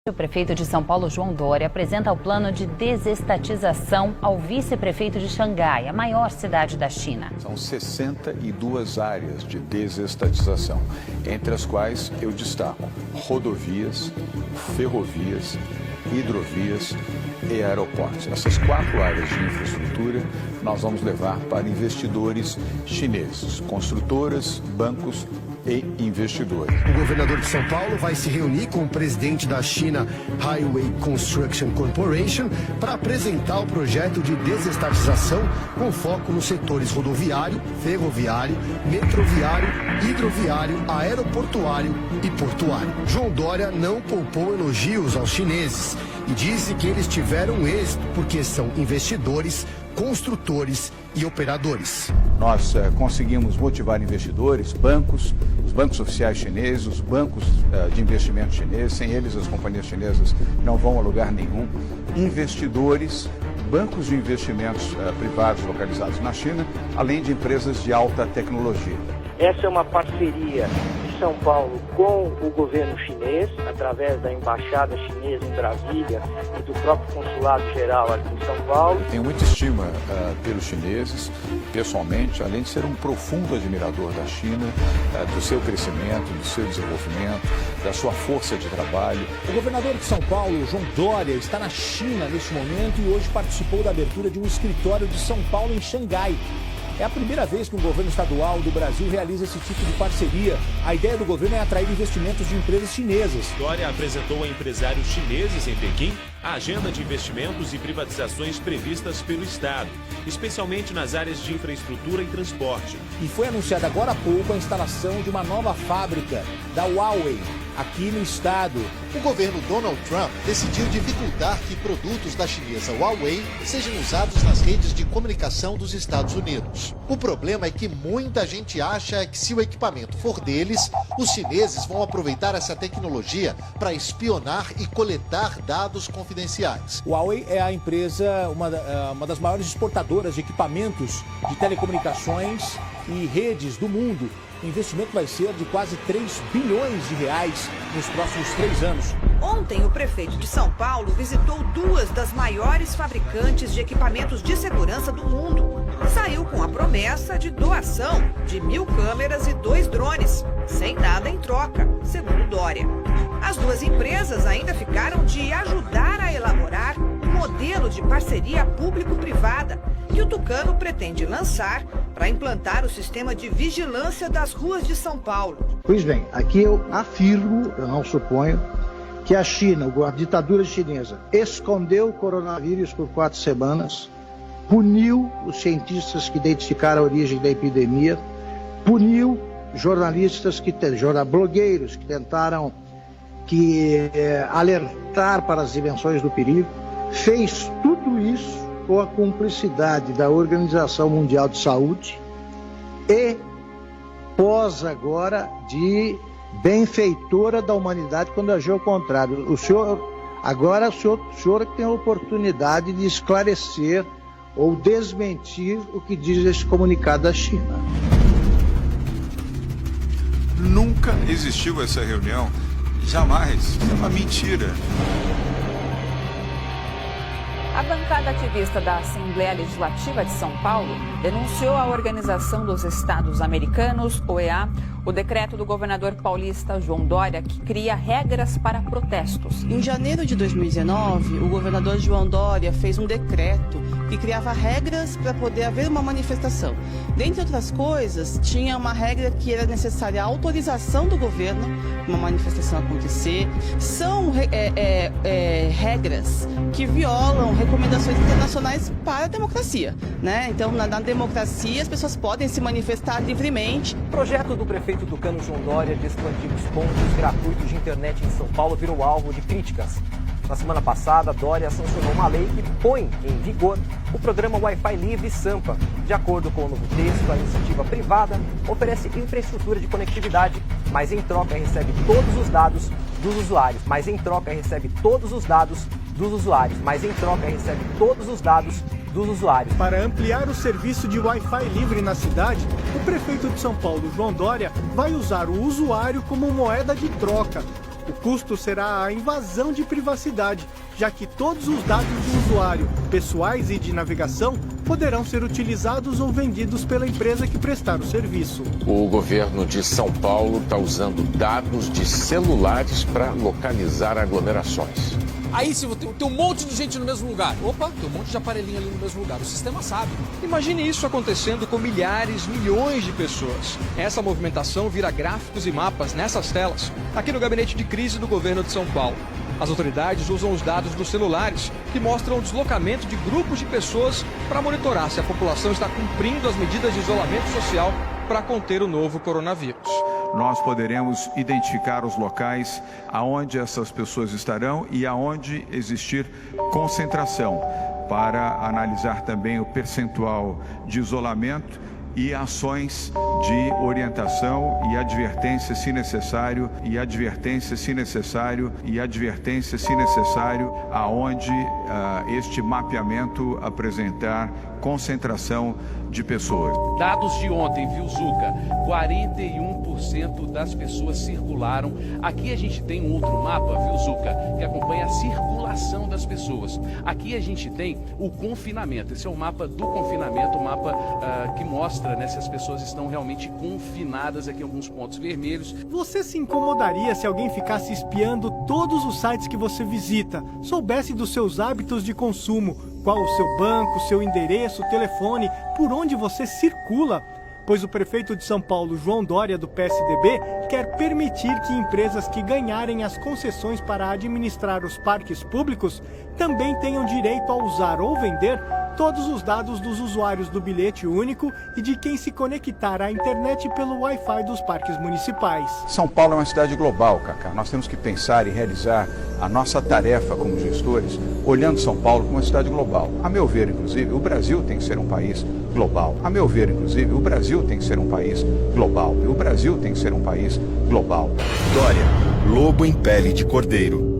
O prefeito de São Paulo, João Dória, apresenta o plano de desestatização ao vice-prefeito de Xangai, a maior cidade da China. São 62 áreas de desestatização, entre as quais eu destaco rodovias, ferrovias, hidrovias e aeroportos. Essas 4 áreas de infraestrutura nós vamos levar para investidores chineses, construtoras, bancos e investidores. O governador de São Paulo vai se reunir com o presidente da China Highway Construction Corporation para apresentar o projeto de desestatização com foco nos setores rodoviário, ferroviário, metroviário, hidroviário, aeroportuário e portuário. João Dória não poupou elogios aos chineses e disse que eles tiveram êxito porque são investidores, construtores e operadores. Nós conseguimos motivar investidores, bancos, os bancos oficiais chineses, os bancos de investimento chineses, sem eles as companhias chinesas não vão a lugar nenhum, investidores, bancos de investimentos privados localizados na China, além de empresas de alta tecnologia. Essa é uma parceria de São Paulo com o governo chinês, através da embaixada chinesa em Brasília e do próprio consulado geral aqui em São Paulo. Tenho muita estima pelos chineses, pessoalmente, além de ser um profundo admirador da China, do seu crescimento, do seu desenvolvimento, da sua força de trabalho. O governador de São Paulo, João Dória, está na China neste momento e hoje participou da abertura de um escritório de São Paulo em Xangai. É a primeira vez que um governo estadual do Brasil realiza esse tipo de parceria. A ideia do governo é atrair investimentos de empresas chinesas. Dória apresentou a empresários chineses em Pequim a agenda de investimentos e privatizações previstas pelo Estado, especialmente nas áreas de infraestrutura e transporte. E foi anunciada agora há pouco a instalação de uma nova fábrica da Huawei aqui no estado. O governo Donald Trump decidiu dificultar que produtos da chinesa Huawei sejam usados nas redes de comunicação dos Estados Unidos. O problema é que muita gente acha que se o equipamento for deles, os chineses vão aproveitar essa tecnologia para espionar e coletar dados confidenciais. Huawei é a empresa, uma das maiores exportadoras de equipamentos de telecomunicações e redes do mundo. O investimento vai ser de quase 3 bilhões de reais nos próximos 3 anos. Ontem, o prefeito de São Paulo visitou 2 das maiores fabricantes de equipamentos de segurança do mundo. Saiu com a promessa de doação de 1.000 câmeras e 2 drones, sem nada em troca, segundo Dória. As 2 empresas ainda ficaram de ajudar a elaborar um modelo de parceria público-privada que o Tucano pretende lançar para implantar o sistema de vigilância das ruas de São Paulo. Pois bem, aqui eu afirmo, eu não suponho, que a China, a ditadura chinesa, escondeu o coronavírus por 4 semanas, puniu os cientistas que identificaram a origem da epidemia, puniu jornalistas, blogueiros que tentaram alertar para as dimensões do perigo, fez tudo isso com a cumplicidade da Organização Mundial de Saúde e pós agora de benfeitora da humanidade quando agiu ao contrário. O senhor é que tem a oportunidade de esclarecer ou desmentir o que diz esse comunicado da China. Nunca existiu essa reunião, jamais, é uma mentira. A bancada ativista da Assembleia Legislativa de São Paulo denunciou à Organização dos Estados Americanos, OEA, o decreto do governador paulista João Dória, que cria regras para protestos. Em janeiro de 2019, o governador João Dória fez um decreto que criava regras para poder haver uma manifestação. Dentre outras coisas, tinha uma regra que era necessária a autorização do governo para uma manifestação acontecer. São regras que violam recomendações internacionais para a democracia, né? Então, na democracia, as pessoas podem se manifestar livremente. O projeto do prefeito tucano João Dória de expandir os pontos gratuitos de internet em São Paulo virou alvo de críticas. Na semana passada, Dória sancionou uma lei que põe em vigor o programa Wi-Fi Livre Sampa. De acordo com o novo texto, a iniciativa privada oferece infraestrutura de conectividade, mas em troca recebe todos os dados dos usuários. Para ampliar o serviço de Wi-Fi livre na cidade, o prefeito de São Paulo, João Dória, vai usar o usuário como moeda de troca. O custo será a invasão de privacidade, já que todos os dados do usuário, pessoais e de navegação, poderão ser utilizados ou vendidos pela empresa que prestar o serviço. O governo de São Paulo está usando dados de celulares para localizar aglomerações. Aí se tem um monte de gente no mesmo lugar, opa, tem um monte de aparelhinho ali no mesmo lugar, o sistema sabe. Imagine isso acontecendo com milhares, milhões de pessoas. Essa movimentação vira gráficos e mapas nessas telas, aqui no gabinete de crise do governo de São Paulo. As autoridades usam os dados dos celulares, que mostram o deslocamento de grupos de pessoas para monitorar se a população está cumprindo as medidas de isolamento social para conter o novo coronavírus. Nós poderemos identificar os locais aonde essas pessoas estarão e aonde existir concentração, para analisar também o percentual de isolamento e ações de orientação e advertência se necessário, aonde este mapeamento apresentar concentração de pessoas. Dados de ontem, viu, Zuca? 41% das pessoas circularam. Aqui a gente tem um outro mapa, viu, Zuca, que acompanha a circulação das pessoas. Aqui a gente tem o confinamento. Esse é o mapa do confinamento, o mapa que mostra, né, se as pessoas estão realmente confinadas aqui em alguns pontos vermelhos. Você se incomodaria se alguém ficasse espiando todos os sites que você visita, soubesse dos seus hábitos de consumo, qual o seu banco, seu endereço, telefone, por onde você circula? Pois o prefeito de São Paulo, João Dória, do PSDB, quer permitir que empresas que ganharem as concessões para administrar os parques públicos também tenham direito a usar ou vender todos os dados dos usuários do bilhete único e de quem se conectar à internet pelo Wi-Fi dos parques municipais. São Paulo é uma cidade global, Cacá. Nós temos que pensar e realizar a nossa tarefa como gestores, olhando São Paulo como uma cidade global. A meu ver, inclusive, o Brasil tem que ser um país global. A meu ver, inclusive, o Brasil tem que ser um país global. E o Brasil tem que ser um país global. Dória, lobo em pele de cordeiro.